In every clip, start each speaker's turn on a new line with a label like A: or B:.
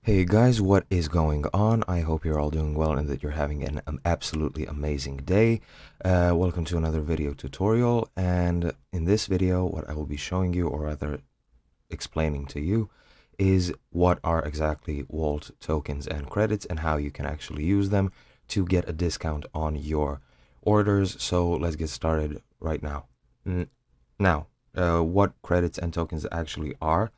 A: Hey guys, what is going on? I hope you're all doing well and that you're having an absolutely amazing day. Welcome to another video tutorial, and in this video what I will be showing you, or rather explaining to you, is what are exactly Wolt tokens and credits and how you can actually use them to get a discount on your orders. So let's get started right now. What credits and tokens actually are.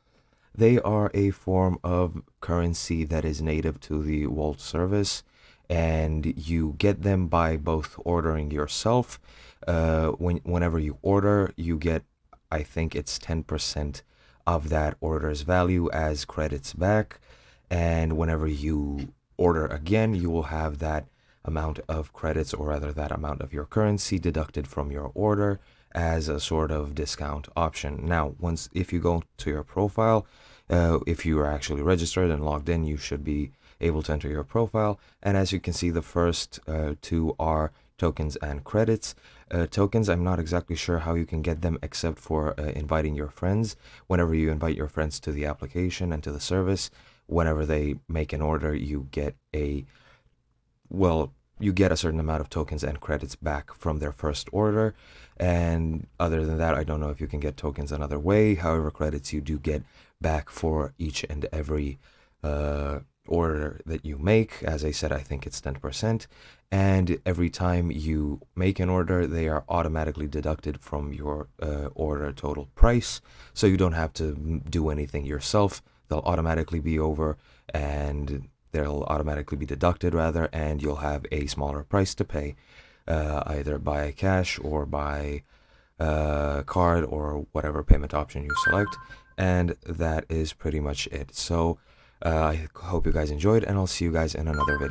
A: They are a form of currency that is native to the Wolt service, and you get them by both ordering yourself. Whenever you order, you get, I think it's 10% of that order's value as credits back, and whenever you order again, you will have that amount of credits, or rather that amount of your currency, deducted from your order as a sort of discount option. Now, if you go to your profile, if you are actually registered and logged in, you should be able to enter your profile. And as you can see, the first two are tokens and credits. Tokens, I'm not exactly sure how you can get them except for inviting your friends. Whenever you invite your friends to the application and to the service, whenever they make an order, you get a certain amount of tokens and credits back from their first order. And other than that, I don't know if you can get tokens another way. However, credits you do get back for each and every order that you make. As I said, I think it's 10%. And every time you make an order, they are automatically deducted from your order total price. So you don't have to do anything yourself. They'll automatically be over, and they'll automatically be deducted rather, and you'll have a smaller price to pay, either by cash or by card or whatever payment option you select. And that is pretty much it. So I hope you guys enjoyed, and I'll see you guys in another video.